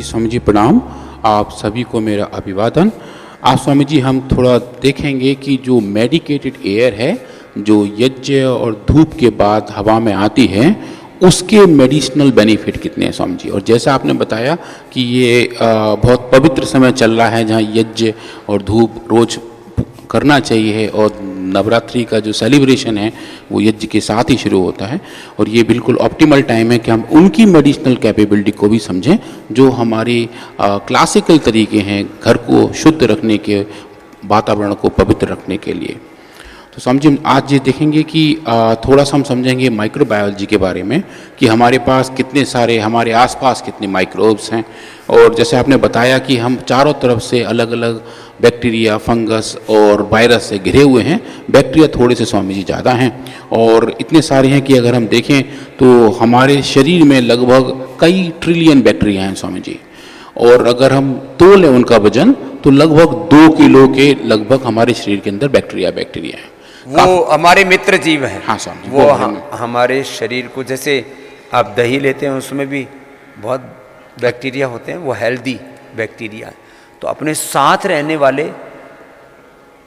स्वामी जी प्रणाम। आप सभी को मेरा अभिवादन। आज स्वामी जी हम थोड़ा देखेंगे कि जो मेडिकेटेड एयर है, जो यज्ञ और धूप के बाद हवा में आती है, उसके मेडिसिनल बेनिफिट कितने हैं स्वामी जी। और जैसा आपने बताया कि ये बहुत पवित्र समय चल रहा है जहाँ यज्ञ और धूप रोज करना चाहिए और नवरात्रि का जो सेलिब्रेशन है वो यज्ञ के साथ ही शुरू होता है और ये बिल्कुल ऑप्टिमल टाइम है कि हम उनकी मेडिसिनल कैपेबिलिटी को भी समझें जो हमारी क्लासिकल तरीके हैं घर को शुद्ध रखने के, वातावरण को पवित्र रखने के लिए। तो समझिए आज ये देखेंगे कि थोड़ा सा हम समझेंगे माइक्रोबायोलॉजी के बारे में कि हमारे पास कितने सारे, हमारे आसपास कितने माइक्रोब्स हैं। और जैसे आपने बताया कि हम चारों तरफ से अलग अलग बैक्टीरिया, फंगस और वायरस से घिरे हुए हैं। बैक्टीरिया थोड़े से स्वामी जी ज़्यादा हैं और इतने सारे हैं कि अगर हम देखें तो हमारे शरीर में लगभग कई ट्रिलियन बैक्टीरिया हैं स्वामी जी। और अगर हम तोलें उनका वजन तो लगभग 2 किलो के लगभग हमारे शरीर के अंदर बैक्टीरिया हैं। वो हमारे मित्र जीव हैं। हाँ स्वामी, वो हमारे शरीर को, जैसे आप दही लेते हैं उसमें भी बहुत बैक्टीरिया होते हैं, वो हेल्दी बैक्टीरिया है। तो अपने साथ रहने वाले,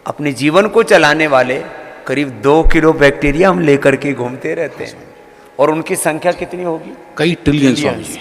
अपने जीवन को चलाने वाले करीब 2 किलो बैक्टीरिया हम लेकर के घूमते रहते हैं। और उनकी संख्या कितनी होगी? कई ट्रिलियन स्वामी जी,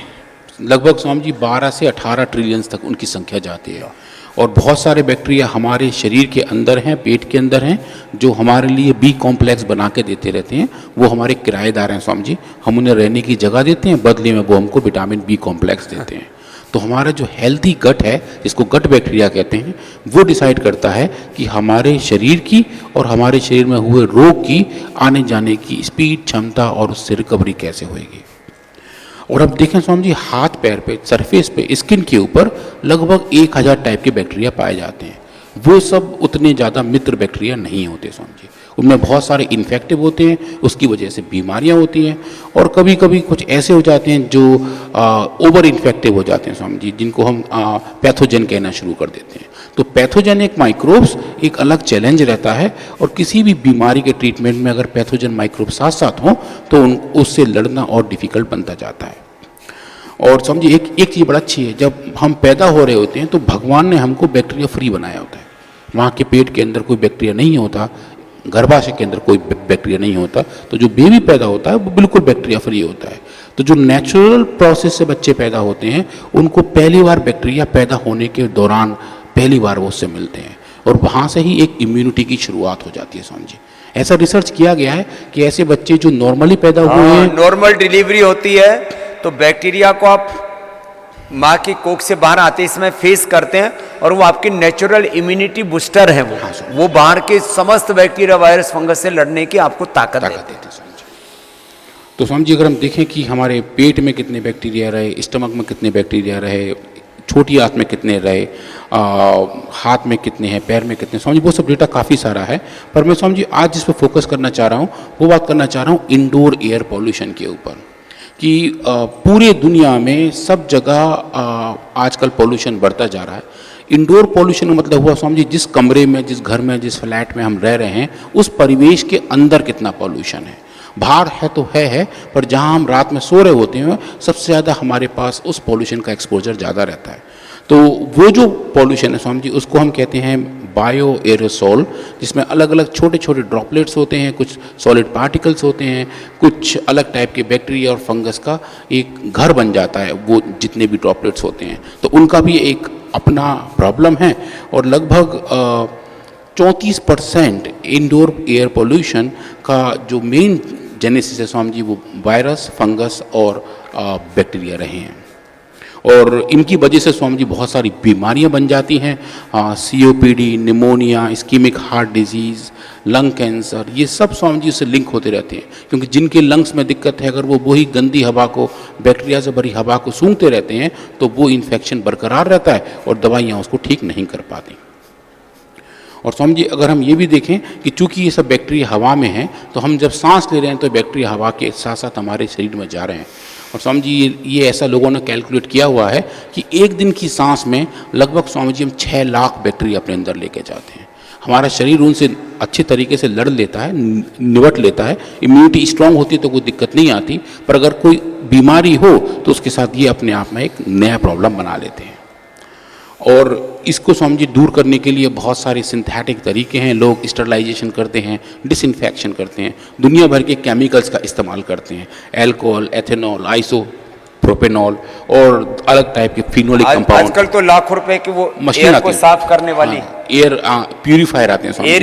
लगभग स्वामी जी 12 से 18 ट्रिलियन तक उनकी संख्या जाती है। और बहुत सारे बैक्टीरिया हमारे शरीर के अंदर हैं, पेट के अंदर हैं, जो हमारे लिए बी कॉम्प्लेक्स बना के देते रहते हैं। वो हमारे किराएदार हैं स्वामी जी, हम उन्हें रहने की जगह देते हैं, बदले में वो हमको विटामिन बी कॉम्प्लेक्स देते हैं। तो हमारा जो हेल्थी गट है, जिसको गट बैक्टीरिया कहते हैं, वो डिसाइड करता है कि हमारे शरीर की और हमारे शरीर में हुए रोग की आने जाने की स्पीड, क्षमता और उससे रिकवरी कैसे होएगी। और अब देखें स्वामी जी, हाथ पैर पे, सरफेस पे, स्किन के ऊपर लगभग 1000 टाइप के बैक्टीरिया पाए जाते हैं। वो सब उतने ज़्यादा मित्र बैक्टीरिया नहीं होते स्वामी जी। उनमें बहुत सारे इन्फेक्टिव होते हैं, उसकी वजह से बीमारियां होती हैं। और कभी कभी कुछ ऐसे हो जाते हैं जो ओवर इन्फेक्टिव हो जाते हैं स्वामी जी, जिनको हम पैथोजन कहना शुरू कर देते हैं। तो पैथोजन एक माइक्रोब्स एक अलग चैलेंज रहता है। और किसी भी बीमारी के ट्रीटमेंट में अगर पैथोजन माइक्रोब साथ साथ हों तो उससे लड़ना और डिफ़िकल्ट बनता जाता है। और समझिए एक चीज़ बड़ा अच्छी है, जब हम पैदा हो रहे होते हैं तो भगवान ने हमको बैक्टीरिया फ्री बनाया होता है। वहाँ के पेट के अंदर कोई बैक्टीरिया नहीं होता, गर्भाशय के अंदर कोई बैक्टीरिया नहीं होता। तो जो बेबी पैदा होता है वो बिल्कुल बैक्टीरिया फ्री होता है। तो जो नेचुरल प्रोसेस से बच्चे पैदा होते हैं उनको पहली बार बैक्टीरिया पैदा होने के दौरान पहली बार वो उससे मिलते हैं और वहाँ से ही एक इम्यूनिटी की शुरुआत हो जाती है स्वामी जी। ऐसा रिसर्च किया गया है कि ऐसे बच्चे जो नॉर्मली पैदा हुए हैं, नॉर्मल डिलीवरी होती है तो बैक्टीरिया को आप माँ की कोख से बाहर आते इसमें फेस करते हैं और वो आपकी नेचुरल इम्यूनिटी बूस्टर है। वो बाहर के समस्त बैक्टीरिया, वायरस, फंगस से लड़ने की आपको ताकत देते हैं। तो स्वामी जी अगर हम देखें कि हमारे पेट में कितने बैक्टीरिया रहे, स्टमक में कितने बैक्टीरिया रहे, छोटी आंत में कितने रहे, हाथ में कितने हैं, पैर में कितने, स्वामी जी वो सब डेटा काफ़ी सारा है। पर मैं स्वामी जी आज जिस पर फोकस करना चाह रहा हूँ वो बात करना चाह रहा हूँ इंडोर एयर पॉल्यूशन के ऊपर कि पूरे दुनिया में सब जगह आजकल पॉल्यूशन बढ़ता जा रहा है। इंडोर पॉल्यूशन का मतलब हुआ स्वामी जी जिस कमरे में, जिस घर में, जिस फ्लैट में हम रह रहे हैं उस परिवेश के अंदर कितना पॉल्यूशन है। बाहर है तो है, पर जहाँ हम रात में सो रहे होते हैं सबसे ज़्यादा हमारे पास उस पॉल्यूशन का एक्सपोजर ज़्यादा रहता है। तो वो जो पॉल्यूशन है स्वामी जी उसको हम कहते हैं बायो एरोसोल, जिसमें अलग अलग छोटे छोटे ड्रॉपलेट्स होते हैं, कुछ सॉलिड पार्टिकल्स होते हैं, कुछ अलग टाइप के बैक्टीरिया और फंगस का एक घर बन जाता है वो जितने भी ड्रॉपलेट्स होते हैं। तो उनका भी एक अपना प्रॉब्लम है। और लगभग 34% इंडोर एयर पोल्यूशन का जो मेन जेनेसिस है स्वामी जी वो वायरस, फंगस और बैक्टीरिया रहे हैं। और इनकी वजह से स्वामी जी बहुत सारी बीमारियां बन जाती हैं, COPD, pneumonia, ischaemic heart disease, lung cancer, ये सब स्वामी जी से लिंक होते रहते हैं। क्योंकि जिनके लंग्स में दिक्कत है अगर वो वही गंदी हवा को, बैक्टीरिया से भरी हवा को सूंघते रहते हैं तो वो इन्फेक्शन बरकरार रहता है और दवाइयाँ उसको ठीक नहीं कर पाती। और स्वामी जी अगर हम ये भी देखें कि चूंकि ये सब बैक्टीरिया हवा में है तो हम जब सांस ले रहे हैं तो बैक्टीरिया हवा के साथ साथ हमारे शरीर में जा रहे हैं। और स्वामी जी ये ऐसा लोगों ने कैलकुलेट किया हुआ है कि एक दिन की सांस में लगभग स्वामी जी हम 6 लाख बैक्टीरिया अपने अंदर लेके जाते हैं। हमारा शरीर उनसे अच्छे तरीके से लड़ लेता है, निपट लेता है, इम्यूनिटी स्ट्रांग होती है तो कोई दिक्कत नहीं आती। पर अगर कोई बीमारी हो तो उसके साथ ये अपने आप में एक नया प्रॉब्लम बना लेते हैं। और इसको समझिए दूर करने के लिए बहुत सारे सिंथेटिक तरीके हैं। लोग स्टरलाइजेशन करते हैं, डिसइंफेक्शन करते हैं, दुनिया भर के केमिकल्स का इस्तेमाल करते हैं, अल्कोहल, एथेनॉल, आइसोप्रोपेनॉल और अलग टाइप के फिनोलिक कंपाउंड। आजकल तो लाखों रुपए की वो मशीन एयर आती को है, साफ करने वाली एयर प्यूरिफायर आते हैं समझिए।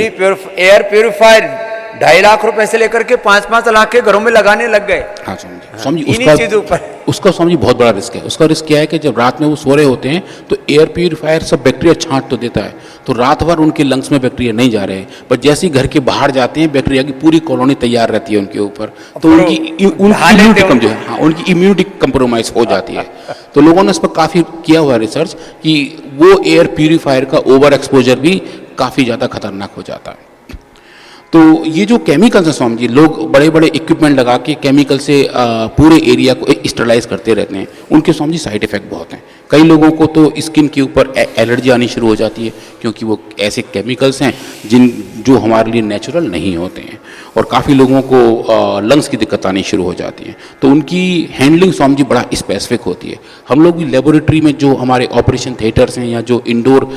एयर प्यूरिफायर 2.5 लाख रुपए से लेकर के 5-5 लाख के घरों में लगाने लग गए। हाँ समझिए इन्हीं चीजों पर उसका समझिए बहुत बड़ा रिस्क है। उसका रिस्क क्या है कि जब रात में वो सो रहे होते हैं तो एयर प्यूरिफायर सब बैक्टीरिया छांट तो देता है, तो रात भर उनके लंग्स में बैक्टीरिया नहीं जा रहे हैं, पर जैसे ही घर के बाहर जाते हैं बैक्टीरिया की पूरी कॉलोनी तैयार रहती है उनके ऊपर, तो उनकी इम्यूनिटी कमजोर, हाँ उनकी इम्यूनिटी कंप्रोमाइज हो जाती है। तो लोगों ने इस पर काफ़ी किया हुआ रिसर्च कि वो एयर प्यूरिफायर का ओवर एक्सपोजर भी काफ़ी ज़्यादा खतरनाक हो जाता है। तो ये जो केमिकल्स हैं स्वामी जी, लोग बड़े बड़े इक्विपमेंट लगा के केमिकल से पूरे एरिया को स्टरलाइज करते रहते हैं। उनके स्वामी जी साइड इफेक्ट बहुत हैं। कई लोगों को तो स्किन के ऊपर एलर्जी आनी शुरू हो जाती है, क्योंकि वो ऐसे केमिकल्स हैं जो हमारे लिए नेचुरल नहीं होते हैं। और काफ़ी लोगों को लंग्स की दिक्कत आनी शुरू हो जाती है। तो उनकी हैंडलिंग स्वामी जी बड़ा स्पेसिफिक होती है। हम लोग भी लेबोरेटरी में जो हमारे ऑपरेशन थिएटर्स हैं या जो इंडोर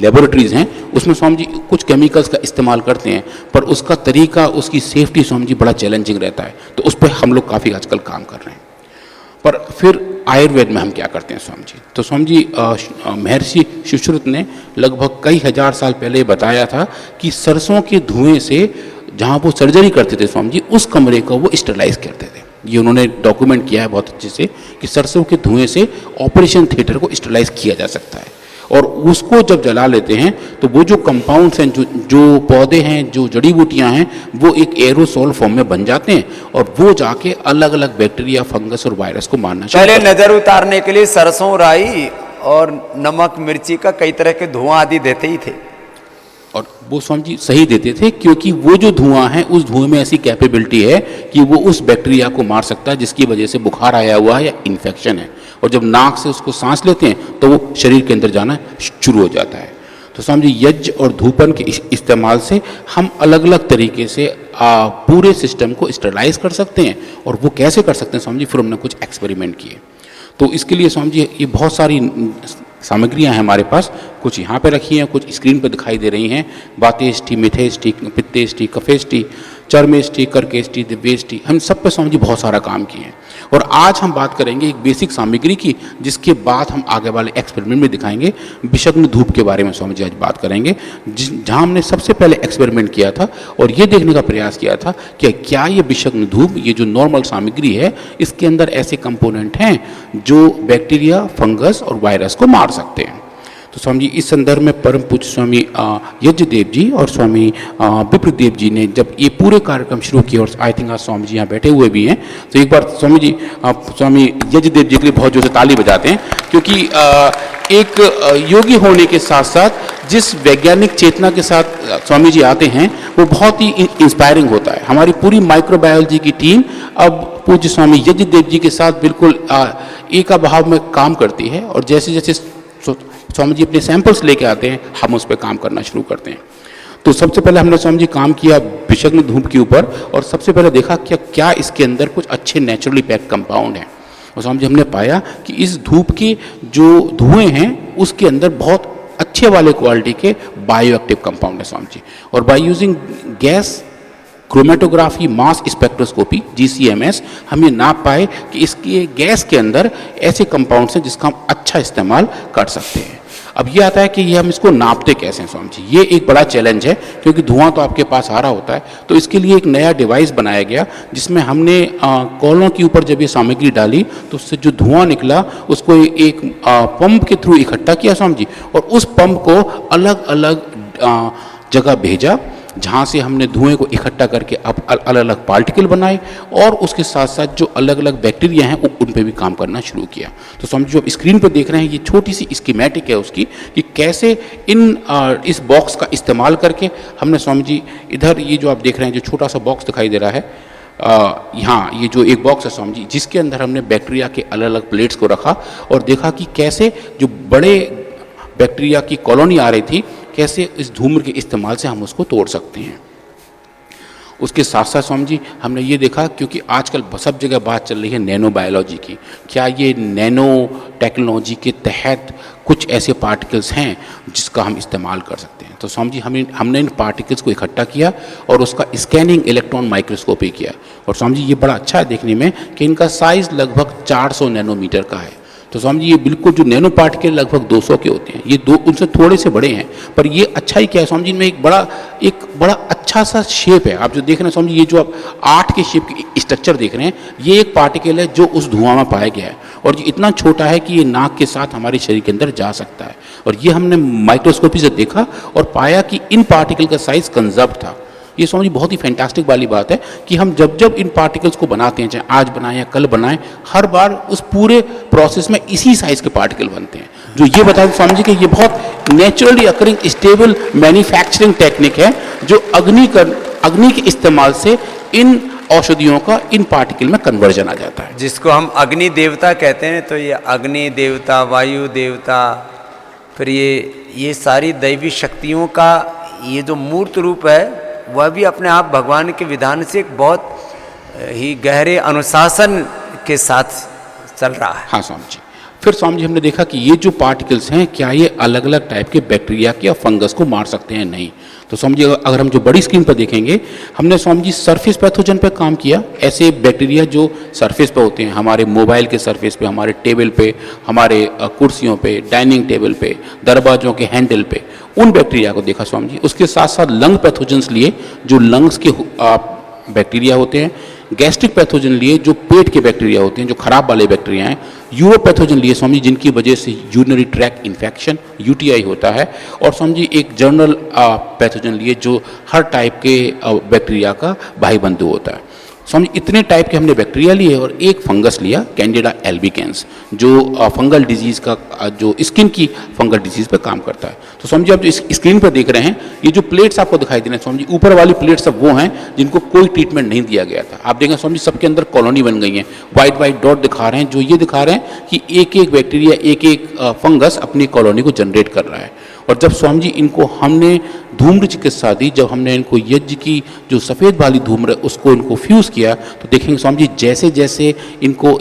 लेबोरेटरीज हैं उसमें स्वामी जी कुछ केमिकल्स का इस्तेमाल करते हैं, पर उसका तरीका, उसकी सेफ्टी स्वामी जी बड़ा चैलेंजिंग रहता है। तो उस पर हम लोग काफ़ी आजकल काम कर रहे हैं। पर फिर आयुर्वेद में हम क्या करते हैं स्वामी जी? तो स्वामी जी महर्षि सुश्रुत ने लगभग कई हजार साल पहले बताया था कि सरसों के धुएं से जहाँ वो सर्जरी करते थे स्वामी जी, उस कमरे को वो स्टरलाइज करते थे। ये उन्होंने डॉक्यूमेंट किया है बहुत अच्छे से कि सरसों के धुएं से ऑपरेशन थिएटर को स्टरलाइज किया जा सकता है। और उसको जब जला लेते हैं तो वो जो कंपाउंड्स हैं, जो पौधे हैं, जो जड़ी बूटियां हैं, वो एक एरोसोल फॉर्म में बन जाते हैं और वो जाके अलग अलग बैक्टीरिया, फंगस और वायरस को मारना शुरू पहले नजर उतारने के लिए सरसों, राई और नमक, मिर्ची का कई तरह के धुआं आदि देते ही थे। और वो स्वामी जी सही देते थे, क्योंकि वो जो धुआं है उस धुएं में ऐसी कैपेबिलिटी है कि वो उस बैक्टीरिया को मार सकता है जिसकी वजह से बुखार आया हुआ है या इन्फेक्शन है। और जब नाक से उसको सांस लेते हैं तो वो शरीर के अंदर जाना शुरू हो जाता है। तो स्वामी जी यज्ञ और धूपन के इस्तेमाल से हम अलग अलग तरीके से पूरे सिस्टम को स्टरलाइज कर सकते हैं। और वो कैसे कर सकते हैं स्वामी जी? फिर हमने कुछ एक्सपेरिमेंट किए। तो इसके लिए स्वामी जी ये बहुत सारी सामग्रियां हैं हमारे पास, कुछ यहाँ पे रखी हैं, कुछ स्क्रीन पे दिखाई दे रही हैं। वातेष्टि, मिथेष्टि, पित्तेष्टि, कफेष्टि, चर्मेष्टि, कर्केष्टि, दिव्येष्टि, हम सब पे स्वामी जी बहुत सारा काम किए हैं। और आज हम बात करेंगे एक बेसिक सामग्री की, जिसके बाद हम आगे वाले एक्सपेरिमेंट में दिखाएंगे। विषग्न धूप के बारे में स्वामी जी आज बात करेंगे, जहाँ हमने सबसे पहले एक्सपेरिमेंट किया था और ये देखने का प्रयास किया था कि क्या ये विषग्न धूप, ये जो नॉर्मल सामग्री है, इसके अंदर ऐसे कंपोनेंट हैं जो बैक्टीरिया, फंगस और वायरस को मार सकते हैं। तो स्वामी जी इस संदर्भ में परम पूज्य स्वामी यज्ञदेव जी और स्वामी विप्रदेव जी ने जब ये पूरे कार्यक्रम शुरू किया, और आई थिंक आज स्वामी जी यहाँ बैठे हुए भी हैं, तो एक बार स्वामी जी आप स्वामी यज्ञदेव जी के लिए बहुत जोर से ताली बजाते हैं, क्योंकि एक योगी होने के साथ साथ जिस वैज्ञानिक चेतना के साथ स्वामी जी आते हैं वो बहुत ही इंस्पायरिंग होता है। हमारी पूरी माइक्रोबायोलॉजी की टीम अब पूज्य स्वामी यज्ञदेव जी के साथ बिल्कुल एक भाव में काम करती है। और जैसे जैसे स्वामी जी अपने सैंपल्स लेके आते हैं, हम उस पर काम करना शुरू करते हैं। तो सबसे पहले हमने स्वामी जी काम किया विषग्न धूप के ऊपर, और सबसे पहले देखा क्या इसके अंदर कुछ अच्छे नेचुरली पैक्ड कंपाउंड हैं। और स्वामी जी हमने पाया कि इस धूप के जो धुएं हैं उसके अंदर बहुत अच्छे वाले क्वालिटी के बायो एक्टिव कंपाउंड है स्वामी जी। और by using gas chromatography mass spectroscopy GCMS हम ये नाप पाए कि इसके गैस के अंदर ऐसे कंपाउंड्स हैं जिसका हम अच्छा इस्तेमाल कर सकते हैं। अब ये आता है कि ये हम इसको नापते कैसे हैं स्वामी जी? ये एक बड़ा चैलेंज है, क्योंकि धुआं तो आपके पास आ रहा होता है। तो इसके लिए एक नया डिवाइस बनाया गया, जिसमें हमने कॉलों के ऊपर जब ये सामग्री डाली तो उससे जो धुआं निकला उसको एक पंप के थ्रू इकट्ठा किया स्वामी जी, और उस पंप को अलग अलग जगह भेजा, जहाँ से हमने धुएं को इकट्ठा करके अब अलग अलग पार्टिकल बनाए, और उसके साथ साथ जो अलग अलग बैक्टीरिया हैं उन पे भी काम करना शुरू किया। तो समझो जो आप स्क्रीन पर देख रहे हैं ये छोटी सी स्कीमेटिक है उसकी, कि कैसे इस बॉक्स का इस्तेमाल करके हमने स्वामी जी इधर ये जो आप देख रहे हैं जो छोटा सा बॉक्स दिखाई दे रहा है, यहाँ ये जो एक बॉक्स है स्वामी जी, जिसके अंदर हमने बैक्टीरिया के अलग अलग प्लेट्स को रखा और देखा कि कैसे जो बड़े बैक्टीरिया की कॉलोनी आ रही थी कैसे इस धूम्र के इस्तेमाल से हम उसको तोड़ सकते हैं। उसके साथ साथ स्वामी जी हमने ये देखा, क्योंकि आजकल सब जगह बात चल रही है नैनो बायोलॉजी की, क्या ये नैनो टेक्नोलॉजी के तहत कुछ ऐसे पार्टिकल्स हैं जिसका हम इस्तेमाल कर सकते हैं। तो स्वामी जी हमने इन पार्टिकल्स को इकट्ठा किया और उसका स्कैनिंग इलेक्ट्रॉन माइक्रोस्कोपी किया। और स्वामी जी ये बड़ा अच्छा है देखने में कि इनका साइज़ लगभग 400 नैनोमीटर का है। तो स्वामी जी ये बिल्कुल जो नैनो पार्टिकल लगभग 200 के होते हैं, ये उनसे थोड़े से बड़े हैं, पर ये अच्छा ही क्या है स्वामी जी, इनमें एक बड़ा अच्छा सा शेप है। आप जो देख रहे हैं स्वामी जी, ये जो आप 8 के शेप की स्ट्रक्चर देख रहे हैं, ये एक पार्टिकल है जो उस धुआं में पाया गया है और ये इतना छोटा है कि ये नाक के साथ हमारे शरीर के अंदर जा सकता है। और ये हमने माइक्रोस्कोपी से देखा और पाया कि इन पार्टिकल का साइज कंजर्व था। ये स्वामी जी बहुत ही फैंटास्टिक वाली बात है कि हम जब इन पार्टिकल्स को बनाते हैं, चाहे आज बनाएं या कल बनाएं, हर बार उस पूरे प्रोसेस में इसी साइज के पार्टिकल बनते हैं, जो ये बताते हैं स्वामी जी कि ये बहुत naturally occurring stable manufacturing technique है, जो अग्नि के इस्तेमाल से इन औषधियों का इन पार्टिकल में कन्वर्जन आ जाता है, जिसको हम अग्नि देवता कहते हैं। तो ये अग्नि देवता, वायु देवता, फिर ये सारी दैवी शक्तियों का ये जो मूर्त रूप है, वह भी अपने आप भगवान के विधान से एक बहुत ही गहरे अनुशासन के साथ चल रहा है। हाँ स्वामी जी। फिर स्वामी जी हमने देखा कि ये जो पार्टिकल्स हैं, क्या ये अलग अलग टाइप के बैक्टीरिया के या फंगस को मार सकते हैं? नहीं। तो स्वामी जी अगर हम जो बड़ी स्क्रीन पर देखेंगे, हमने स्वामी जी सरफेस पैथोजन पे काम किया। ऐसे बैक्टीरिया जो सरफेस पे होते हैं, हमारे मोबाइल के सरफेस पे, हमारे टेबल पे, हमारे कुर्सियों पे, डाइनिंग टेबल पे, दरवाजों के हैंडल पे, उन बैक्टीरिया को देखा स्वामी जी। उसके साथ साथ लंग पैथोजन्स लिए, जो लंग्स के बैक्टीरिया होते हैं, गैस्ट्रिक पैथोजन लिए, जो पेट के बैक्टीरिया होते हैं, जो खराब वाले बैक्टीरिया हैं, यूरोपैथोजन लिए स्वामी, जिनकी वजह से यूरिनरी ट्रैक्ट इन्फेक्शन यूटीआई होता है, और स्वामी जी एक जर्नल पैथोजन लिए, जो हर टाइप के बैक्टीरिया का भाई बंधु होता है। स्वामी इतने टाइप के हमने बैक्टीरिया लिए और एक फंगस लिया, कैंडिडा एल्बिकेंस, जो फंगल डिजीज़ का, जो स्किन की फंगल डिजीज़ पे काम करता है। तो स्वामी जी आप जो इस स्क्रीन पर देख रहे हैं, ये जो प्लेट्स आपको दिखाई दे रहे हैं स्वामी जी, ऊपर वाली प्लेट्स सब वो हैं जिनको कोई ट्रीटमेंट नहीं दिया गया था। आप देखें स्वामी जी सबके अंदर कॉलोनी बन गई है, वाइट वाइट डॉट दिखा रहे हैं, जो ये दिखा रहे हैं कि एक एक बैक्टीरिया, एक एक फंगस अपनी कॉलोनी को जनरेट कर रहा है। और जब स्वामी जी इनको हमने धूम्र चिकित्सा दी, जब हमने इनको यज्ञ की जो सफ़ेद वाली धूम्र उसको इनको फ्यूज़ किया, तो देखेंगे स्वामी जी जैसे जैसे इनको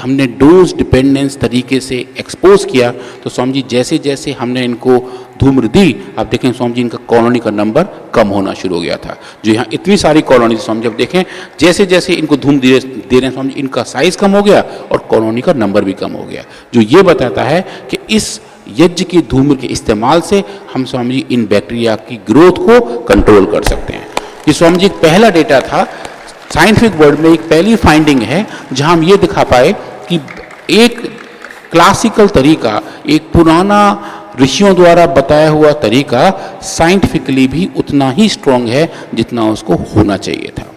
हमने डोज डिपेंडेंस तरीके से एक्सपोज किया, तो स्वामी जी जैसे जैसे हमने इनको धूम्र दी, आप देखें स्वामी जी इनका कॉलोनी का नंबर कम होना शुरू हो गया था। जो यहाँ इतनी सारी कॉलोनी स्वामी जी, अब देखें जैसे जैसे इनको धूम्र दे रहे हैं स्वामी जी, इनका साइज़ कम हो गया और कॉलोनी का नंबर भी कम हो गया, जो ये बताता है कि इस यज्ञ की धूम्र के इस्तेमाल से हम स्वामी जी इन बैक्टीरिया की ग्रोथ को कंट्रोल कर सकते हैं। ये स्वामी जी एक पहला डेटा था साइंटिफिक वर्ल्ड में, एक पहली फाइंडिंग है जहां हम ये दिखा पाए कि एक क्लासिकल तरीका, एक पुराना ऋषियों द्वारा बताया हुआ तरीका साइंटिफिकली भी उतना ही स्ट्रांग है जितना उसको होना चाहिए था।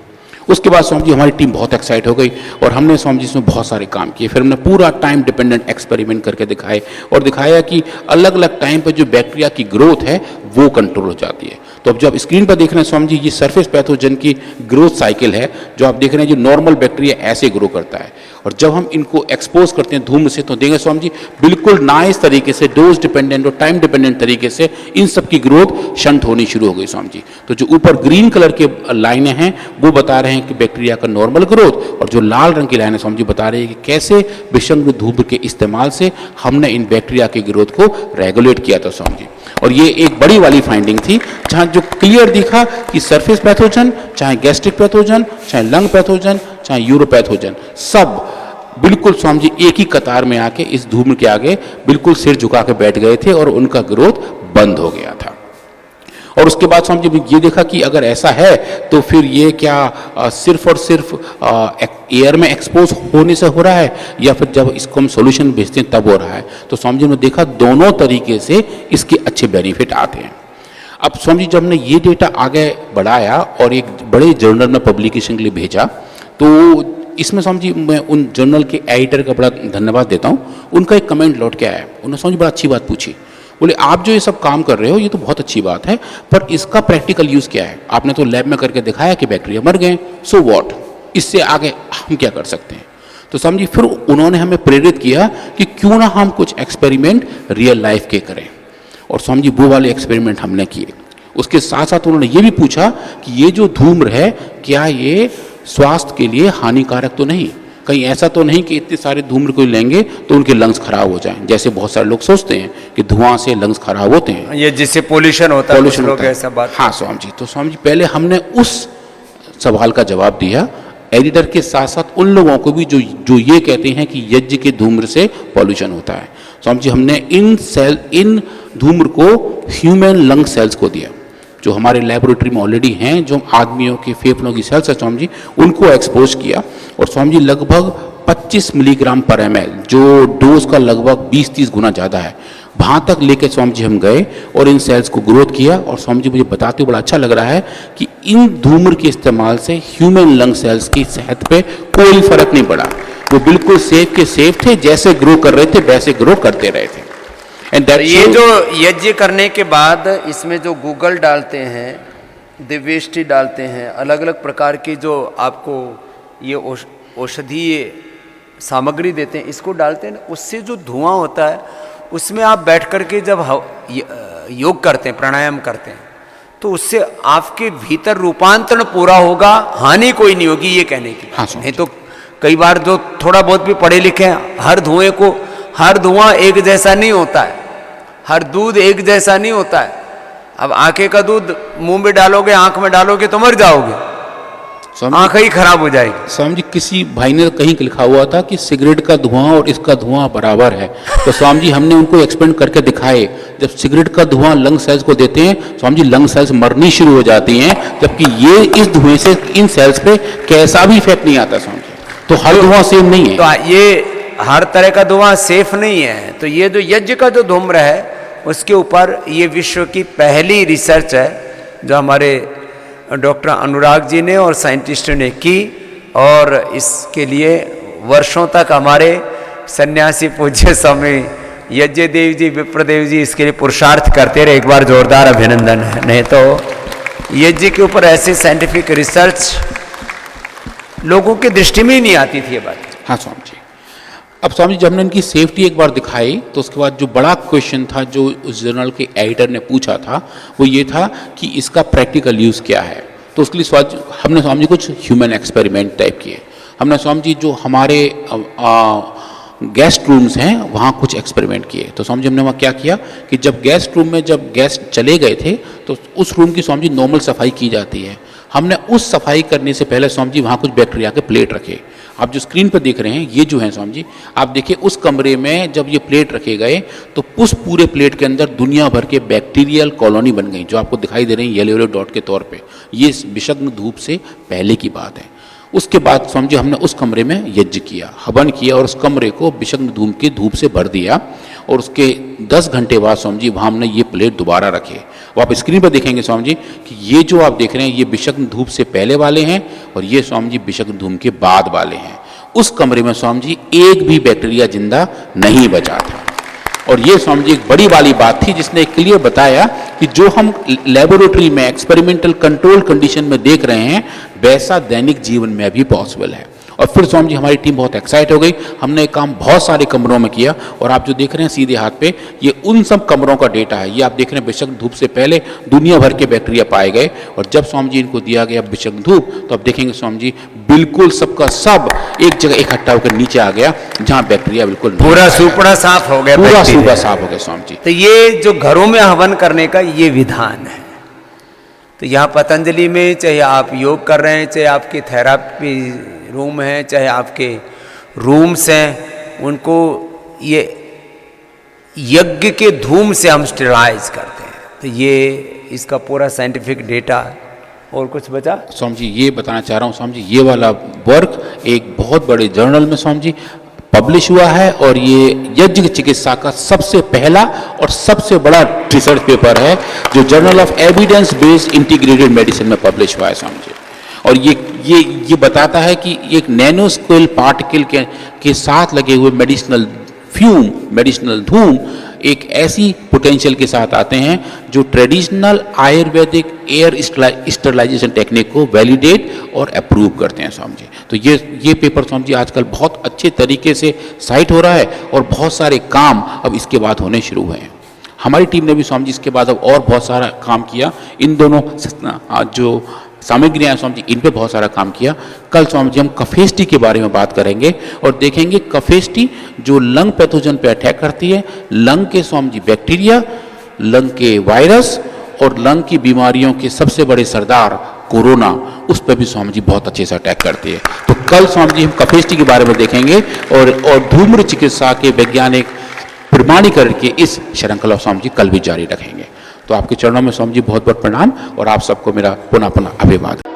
उसके बाद स्वामी जी हमारी टीम बहुत एक्साइट हो गई और हमने स्वामी जी इसमें बहुत सारे काम किए। फिर हमने पूरा टाइम डिपेंडेंट एक्सपेरिमेंट करके दिखाए और दिखाया कि अलग अलग टाइम पर जो बैक्टीरिया की ग्रोथ है वो कंट्रोल हो जाती है। तो अब जो आप स्क्रीन पर देख रहे हैं स्वामी जी, ये सरफेस पैथोजन की ग्रोथ साइकिल है, जो आप देख रहे हैं, जो नॉर्मल बैक्टीरिया ऐसे ग्रो करता है, और जब हम इनको एक्सपोज करते हैं धूम्र से, तो देखेंगे स्वामी जी बिल्कुल नाइस तरीके से, डोज डिपेंडेंट और टाइम डिपेंडेंट तरीके से इन सब की ग्रोथ शंट होनी शुरू हो गई स्वामी जी। तो जो ऊपर ग्रीन कलर के लाइनें हैं वो बता रहे हैं कि बैक्टीरिया का नॉर्मल ग्रोथ, और जो लाल रंग की लाइनें स्वामी जी बता रही है कि कैसे विषंग धूम्र के इस्तेमाल से हमने इन बैक्टीरिया की ग्रोथ को रेगुलेट किया था स्वामी जी। और ये एक बड़ी वाली फाइंडिंग थी, जहाँ जो क्लियर दिखा कि सरफेस पैथोजन, चाहे गैस्ट्रिक पैथोजन, चाहे लंग पैथोजन, चाहे यूरोपैथोजन, सब बिल्कुल स्वामी जी एक ही कतार में आके इस धूम्र के आगे बिल्कुल सिर झुका के बैठ गए थे और उनका ग्रोथ बंद हो गया था। और उसके बाद स्वामी जी ये देखा कि अगर ऐसा है तो फिर ये क्या सिर्फ और सिर्फ एयर में एक्सपोज होने से हो रहा है, या फिर जब इसको हम सॉल्यूशन भेजते हैं तब हो रहा है? तो स्वामी जी ने देखा दोनों तरीके से इसके अच्छे बेनिफिट आते हैं। अब स्वामी जी जब हमने ये डेटा आगे बढ़ाया और एक बड़े जर्नल में पब्लिकेशन के लिए भेजा, तो इसमें स्वामी जी मैं उन जर्नल के एडिटर का बड़ा धन्यवाद देता हूँ। उनका एक कमेंट लौट के आया, उन्होंने स्वामी जी बड़ा अच्छी बात पूछी। बोले आप जो ये सब काम कर रहे हो ये तो बहुत अच्छी बात है, पर इसका प्रैक्टिकल यूज़ क्या है? आपने तो लैब में करके दिखाया कि बैक्टीरिया मर गए, सो व्हाट, इससे आगे हम क्या कर सकते हैं? तो स्वामी जी फिर उन्होंने हमें प्रेरित किया कि क्यों ना हम कुछ एक्सपेरिमेंट रियल लाइफ के करें। और स्वामी जी वो वाले एक्सपेरिमेंट हमने किए। उसके साथ साथ उन्होंने ये भी पूछा कि ये जो धूम्र है क्या ये स्वास्थ्य के लिए हानिकारक तो नहीं, कहीं ऐसा तो नहीं कि इतने सारे धूम्र को लेंगे तो उनके लंग्स खराब हो जाएं, जैसे बहुत सारे लोग सोचते हैं कि धुआं से लंग्स खराब होते हैं, ये जिससे पोल्यूशन होता है, कुछ लोग ऐसा बात। हाँ स्वामी जी, तो स्वामी जी पहले हमने उस सवाल का जवाब दिया एडिटर के साथ साथ उन लोगों को भी जो ये कहते हैं कि यज्ञ के धूम्र से पॉल्यूशन होता है। स्वामी जी हमने इन धूम्र को ह्यूमन लंग सेल्स को दिया जो हमारे लेबोरेटरी में ऑलरेडी हैं, जो आदमियों के फेफड़ों की सेल्स है स्वामी जी, उनको एक्सपोज किया और स्वामी जी लगभग 25 मिलीग्राम पर ml, जो डोज का लगभग 20-30 गुना ज़्यादा है, वहाँ तक लेके स्वामी जी हम गए और इन सेल्स को ग्रोथ किया। और स्वामी जी मुझे बताते हुए बड़ा अच्छा लग रहा है कि इन धूम्र के इस्तेमाल से ह्यूमन लंग सेल्स की सेहत पे कोई फर्क नहीं पड़ा, वो बिल्कुल सेफ के सेफ थे, जैसे ग्रो कर रहे थे वैसे ग्रो करते रहे थे। ये जो यज्ञ करने के बाद इसमें जो गूगल डालते हैं, दिव्यष्टि डालते हैं, अलग अलग प्रकार की जो आपको ये औषधीय सामग्री देते हैं, इसको डालते हैं, उससे जो धुआं होता है उसमें आप बैठ करके जब योग करते हैं, प्राणायाम करते हैं, तो उससे आपके भीतर रूपांतरण पूरा होगा, हानि कोई नहीं होगी, ये कहने की। हाँ, नहीं तो कई बार जो थोड़ा बहुत भी पढ़े लिखे हैं, हर धुआं एक जैसा नहीं होता है, हर दूध एक जैसा नहीं होता है। अब आंखें का दूध मुंह में डालोगे, आंख में डालोगे तो मर जाओगे, आंख ही खराब हो जाएगी। स्वामी जी किसी भाई ने कहीं लिखा हुआ था कि सिगरेट का धुआं और इसका धुआं बराबर है, तो स्वामी जी हमने उनको एक्सपेरिमेंट करके दिखाए। जब सिगरेट का धुआं लंग सेल्स को देते हैं, स्वामी जी लंग सेल्स मरनी शुरू हो जाती हैं, जबकि ये इस धुएं से इन सेल्स पे कैसा भी इफेक्ट नहीं आता स्वामी जी। तो हर धुआं सेम नहीं है, तो ये हर तरह का धुआं सेफ नहीं है। तो ये जो यज्ञ का जो धूम्र है उसके ऊपर ये विश्व की पहली रिसर्च है जो हमारे डॉक्टर अनुराग जी ने और साइंटिस्टों ने की, और इसके लिए वर्षों तक हमारे सन्यासी पूज्य स्वामी यज्ञदेव जी, विप्रदेव जी इसके लिए पुरुषार्थ करते रहे। एक बार जोरदार अभिनंदन है। नहीं तो यज्ञ के ऊपर ऐसे साइंटिफिक रिसर्च लोगों की दृष्टि में ही नहीं आती थी ये बात। हाँ स्वामी जी। अब स्वामी जी जब हमने इनकी सेफ्टी एक बार दिखाई तो उसके बाद जो बड़ा क्वेश्चन था जो उस जर्नल के एडिटर ने पूछा था वो ये था कि इसका प्रैक्टिकल यूज़ क्या है। तो उसके लिए हमने स्वामी जी कुछ ह्यूमन एक्सपेरिमेंट टाइप किए। हमने स्वामी जी जो हमारे गेस्ट रूम्स हैं वहाँ कुछ एक्सपेरिमेंट किए। तो स्वामी जी हमने वहाँ क्या किया कि जब गेस्ट रूम में जब गेस्ट चले गए थे तो उस रूम की स्वामी जी नॉर्मल सफाई की जाती है। हमने उस सफाई करने से पहले स्वामी जी वहाँ कुछ बैक्टीरिया के प्लेट रखे। आप जो स्क्रीन पर देख रहे हैं ये जो है स्वामी जी, आप देखिए उस कमरे में जब ये प्लेट रखे गए तो उस पूरे प्लेट के अंदर दुनिया भर के बैक्टीरियल कॉलोनी बन गई जो आपको दिखाई दे रही है येलो येलो डॉट के तौर पे। ये विषग्न धूप से पहले की बात है। उसके बाद स्वामी जी हमने उस कमरे में यज्ञ किया, हवन किया और उस कमरे को विषग्न धूप की धूप से भर दिया। और उसके 10 घंटे बाद स्वामी जी वहाँ हमने ये प्लेट दोबारा रखे। वो आप स्क्रीन पर देखेंगे स्वामी जी कि ये जो आप देख रहे हैं ये विषग्न धूप से पहले वाले हैं और ये स्वामी जी विषग्न धूप के बाद वाले हैं। उस कमरे में स्वामी जी एक भी बैक्टीरिया जिंदा नहीं बचा था। और ये स्वामी जी एक बड़ी वाली बात थी जिसने क्लियर बताया कि जो हम लेबोरेटरी में एक्सपेरिमेंटल कंट्रोल कंडीशन में देख रहे हैं वैसा दैनिक जीवन में भी पॉसिबल है। और फिर स्वामी जी हमारी टीम बहुत एक्साइट हो गई। हमने एक काम बहुत सारे कमरों में किया और आप जो देख रहे हैं सीधे हाथ पे ये उन सब कमरों का डेटा है। ये आप देख रहे हैं विषग्न धूप से पहले दुनिया भर के बैक्टीरिया पाए गए और जब स्वामी जी इनको दिया गया विषग्न धूप तो आप देखेंगे स्वामी जी बिल्कुल सबका सब एक जगह इकट्ठा होकर नीचे आ गया जहाँ बैक्टीरिया बिल्कुल पूरा सुपड़ा साफ हो गया, पूरा सुपड़ा साफ हो गया स्वामी जी। तो ये जो घरों में हवन करने का ये विधान है। तो यहाँ पतंजलि में चाहे आप योग कर रहे हैं, चाहे आपकी थेरापी रूम है, चाहे आपके रूम्स हैं, उनको ये यज्ञ के धूम से हम स्टेरलाइज करते हैं। तो ये इसका पूरा साइंटिफिक डेटा। और कुछ बचा स्वामी जी ये बताना चाह रहा हूँ स्वामी जी, ये वाला वर्क एक बहुत बड़े जर्नल में स्वामी जी पब्लिश हुआ है और ये यज्ञ चिकित्सा का सबसे पहला और सबसे बड़ा रिसर्च पेपर है जो journal of evidence based integrated medicine में पब्लिश हुआ है स्वामी जी। और ये बताता है कि एक नैनो स्केल पार्टिकल के साथ लगे हुए मेडिसिनल फ्यूम, मेडिसिनल धूम एक ऐसी पोटेंशियल के साथ आते हैं जो traditional ayurvedic air sterilisation technique को वैलिडेट और अप्रूव करते हैं स्वामी जी। तो ये पेपर स्वामी जी आजकल बहुत अच्छे तरीके से साइट हो रहा है और बहुत सारे काम अब इसके बाद होने शुरू हुए हैं। हमारी टीम ने भी स्वामी जी इसके बाद अब और बहुत सारा काम किया। इन दोनों जो सामग्रियाँ हैं स्वामी जी, इन पे बहुत सारा काम किया। कल स्वामी जी हम कफेस्टी के बारे में बात करेंगे और देखेंगे कफेस्टी जो लंग पैथोजन पे अटैक करती है, लंग के स्वामी जी बैक्टीरिया, लंग के वायरस और लंग की बीमारियों के सबसे बड़े सरदार कोरोना, उस पर भी स्वामी जी बहुत अच्छे से अटैक करती है। तो कल स्वामी जी हम कफेस्टी के बारे में देखेंगे और धूम्र चिकित्सा के वैज्ञानिक प्रमाणीकरण के इस श्रृंखला स्वामी जी कल भी जारी रखेंगे। तो आपके चरणों में स्वामी जी बहुत बहुत प्रणाम और आप सबको मेरा पुनः पुनः अभिवादन।